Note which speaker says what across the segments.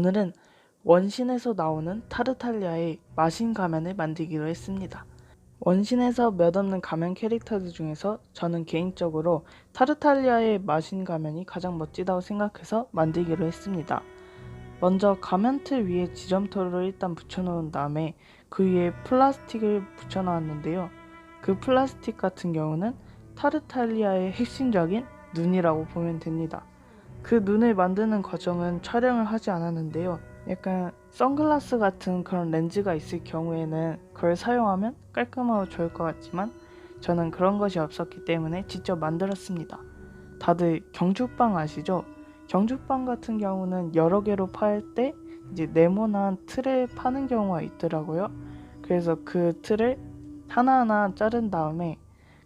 Speaker 1: 오늘은 원신에서 나오는 타르탈리아의 마신 가면을 만들기로 했습니다. 원신에서 몇 없는 가면 캐릭터들 중에서 저는 개인적으로 타르탈리아의 마신 가면이 가장 멋지다고 생각해서 만들기로 했습니다. 먼저 가면 틀 위에 지점토를 일단 붙여놓은 다음에 그 위에 플라스틱을 붙여놨는데요. 그 플라스틱 같은 경우는 타르탈리아의 핵심적인 눈이라고 보면 됩니다. 그 눈을 만드는 과정은 촬영을 하지 않았는데요. 약간 선글라스 같은 그런 렌즈가 있을 경우에는 그걸 사용하면 깔끔하고 좋을 것 같지만 저는 그런 것이 없었기 때문에 직접 만들었습니다. 다들 경주빵 아시죠? 경주빵 같은 경우는 여러 개로 팔 때 이제 네모난 틀을 파는 경우가 있더라고요. 그래서 그 틀을 하나하나 자른 다음에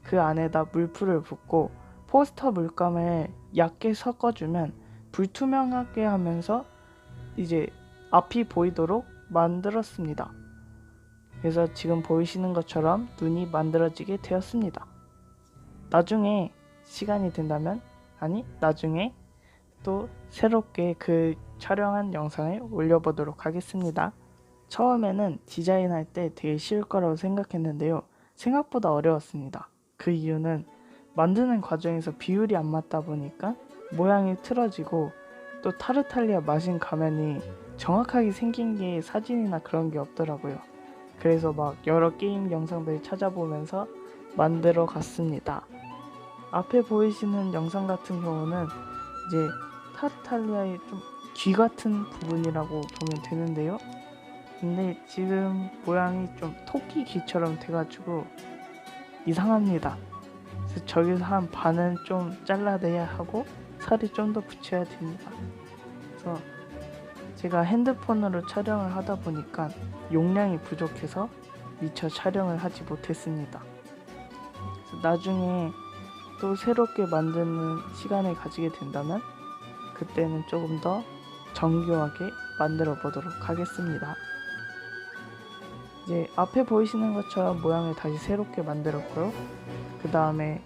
Speaker 1: 그 안에다 물풀을 붓고 포스터 물감을 얇게 섞어주면 불투명하게 하면서 이제 앞이 보이도록 만들었습니다. 그래서 지금 보이시는 것처럼 눈이 만들어지게 되었습니다. 나중에 시간이 된다면, 나중에 또 새롭게 그 촬영한 영상을 올려보도록 하겠습니다. 처음에는 디자인할 때 되게 쉬울 거라고 생각했는데요. 생각보다 어려웠습니다. 그 이유는 만드는 과정에서 비율이 안 맞다 보니까 모양이 틀어지고 또 타르탈리아 마신 가면이 정확하게 생긴 게 사진이나 그런 게 없더라고요. 그래서 막 여러 게임 영상들 찾아보면서 만들어 갔습니다. 앞에 보이시는 영상 같은 경우는 이제 타르탈리아의 좀 귀 같은 부분이라고 보면 되는데요. 근데 지금 모양이 좀 토끼 귀처럼 돼가지고 이상합니다. 그래서 저기서 한 반은 좀 잘라내야 하고 살이 좀 더 붙여야 됩니다. 그래서 제가 핸드폰으로 촬영을 하다 보니까 용량이 부족해서 미처 촬영을 하지 못했습니다. 그래서 나중에 또 새롭게 만드는 시간을 가지게 된다면 그때는 조금 더 정교하게 만들어 보도록 하겠습니다. 이제 앞에 보이시는 것처럼 모양을 다시 새롭게 만들었고요. 그 다음에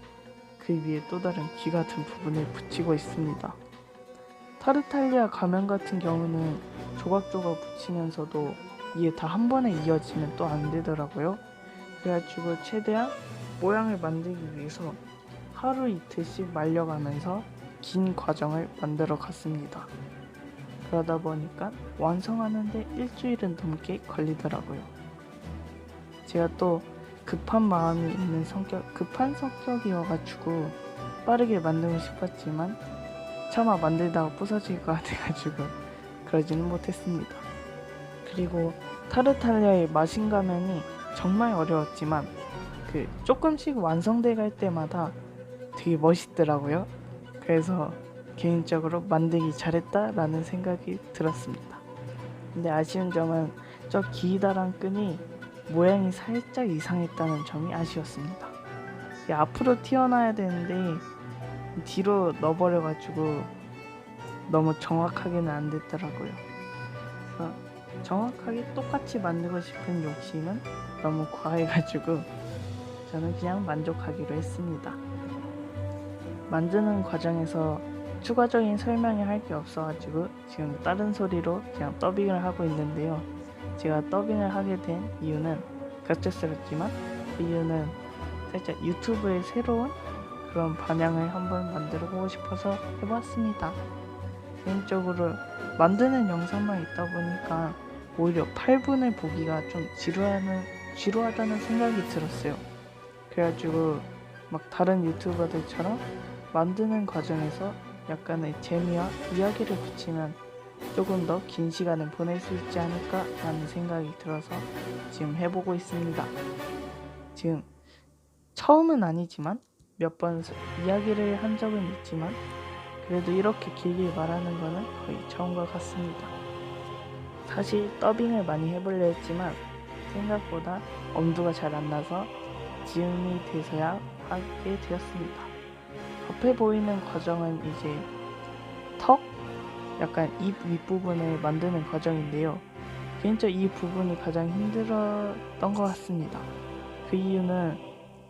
Speaker 1: 그 위에 또 다른 귀 같은 부분을 붙이고 있습니다. 타르탈리아 가면 같은 경우는 조각조각 붙이면서도 이게 다 한 번에 이어지면 또 안 되더라고요. 그래가지고 최대한 모양을 만들기 위해서 하루 이틀씩 말려가면서 긴 과정을 만들어 갔습니다. 그러다 보니까 완성하는데 일주일은 넘게 걸리더라고요. 제가 또 급한 마음이 있는 급한 성격이어가지고 빠르게 만들고 싶었지만 차마 만들다가 부서질 것 같아가지고 그러지는 못했습니다. 그리고 타르탈리아의 마신 가면이 정말 어려웠지만 그 조금씩 완성돼 갈 때마다 되게 멋있더라고요. 그래서 개인적으로 만들기 잘했다라는 생각이 들었습니다. 근데 아쉬운 점은 저 기다란 끈이 모양이 살짝 이상했다는 점이 아쉬웠습니다. 앞으로 튀어나와야 되는데 뒤로 넣어버려가지고 너무 정확하게는 안 됐더라고요. 그래서 정확하게 똑같이 만들고 싶은 욕심은 너무 과해가지고 저는 그냥 만족하기로 했습니다. 만드는 과정에서 추가적인 설명이 할 게 없어가지고 지금 다른 소리로 그냥 더빙을 하고 있는데요. 제가 더빙을 하게 된 이유는 갑작스럽지만 그 이유는 살짝 유튜브의 새로운 그런 방향을 한번 만들어보고 싶어서 해봤습니다. 개인적으로 만드는 영상만 있다 보니까 오히려 8분을 보기가 좀 지루하다는 생각이 들었어요. 그래가지고 막 다른 유튜버들처럼 만드는 과정에서 약간의 재미와 이야기를 붙이면 조금 더 긴 시간을 보낼 수 있지 않을까 라는 생각이 들어서 지금 해보고 있습니다. 지금 처음은 아니지만 몇 번 이야기를 한 적은 있지만 그래도 이렇게 길게 말하는 거는 거의 처음과 같습니다. 사실 더빙을 많이 해보려 했지만 생각보다 엄두가 잘 안 나서 지음이 돼서야 하게 되었습니다. 앞에 보이는 과정은 이제 약간 입 윗부분을 만드는 과정인데요. 개인적으로 이 부분이 가장 힘들었던 것 같습니다. 그 이유는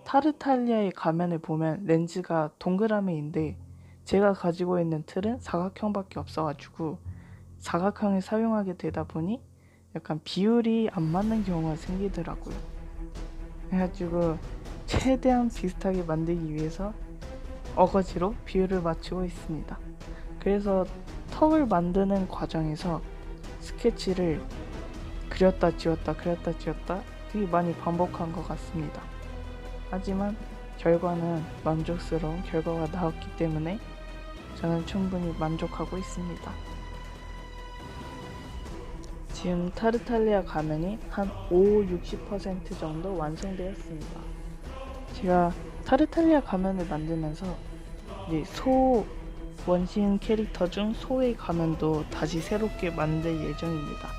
Speaker 1: 타르탈리아의 가면을 보면 렌즈가 동그라미인데 제가 가지고 있는 틀은 사각형밖에 없어가지고 사각형을 사용하게 되다 보니 약간 비율이 안 맞는 경우가 생기더라고요. 그래가지고 최대한 비슷하게 만들기 위해서 어거지로 비율을 맞추고 있습니다. 그래서 턱을 만드는 과정에서 스케치를 그렸다 지웠다 그렸다 지웠다 되게 많이 반복한 것 같습니다. 하지만 결과는 만족스러운 결과가 나왔기 때문에 저는 충분히 만족하고 있습니다. 지금 타르탈리아 가면이 한 60% 정도 완성되었습니다. 제가 타르탈리아 가면을 만들면서 이제 소 원신 캐릭터 중 소의 가면도 다시 새롭게 만들 예정입니다.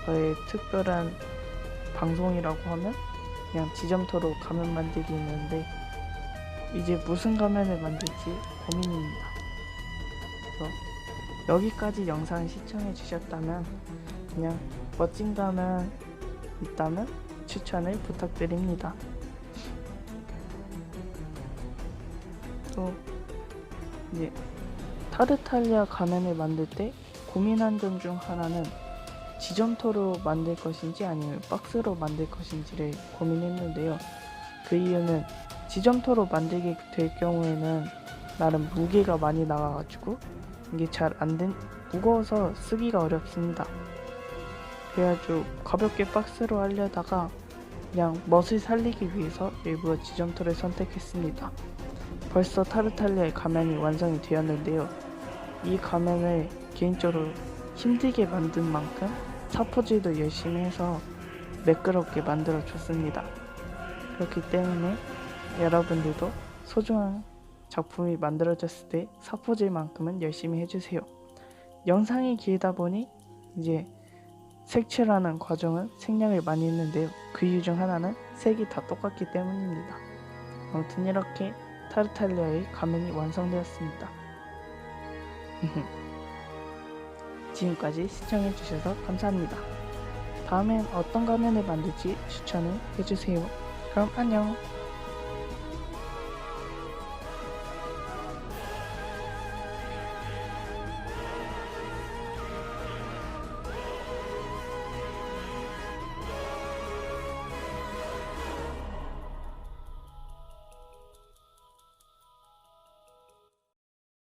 Speaker 1: 저의 특별한 방송이라고 하면 그냥 지점토로 가면 만들기 있는데 이제 무슨 가면을 만들지 고민입니다. 그래서 여기까지 영상을 시청해 주셨다면 그냥 멋진 가면 있다면 추천을 부탁드립니다. 또 이제 타르탈리아 가면을 만들 때 고민한 점 중 하나는 지점토로 만들 것인지 아니면 박스로 만들 것인지를 고민했는데요. 그 이유는 지점토로 만들게 될 경우에는 나름 무게가 많이 나가가지고 이게 잘 안된 무거워서 쓰기가 어렵습니다. 그래가지고 가볍게 박스로 하려다가 그냥 멋을 살리기 위해서 일부러 지점토를 선택했습니다. 벌써 타르탈리아의 가면이 완성이 되었는데요. 이 가면을 개인적으로 힘들게 만든 만큼 사포질도 열심히 해서 매끄럽게 만들어 줬습니다. 그렇기 때문에 여러분들도 소중한 작품이 만들어졌을 때 사포질만큼은 열심히 해주세요. 영상이 길다 보니 이제 색칠하는 과정은 생략을 많이 했는데요. 그 이유 중 하나는 색이 다 똑같기 때문입니다. 아무튼 이렇게 타르탈리아의 가면이 완성되었습니다. 지금까지 시청해주셔서 감사합니다. 다음엔 어떤 가면을 만들지 추천을 해주세요. 그럼 안녕.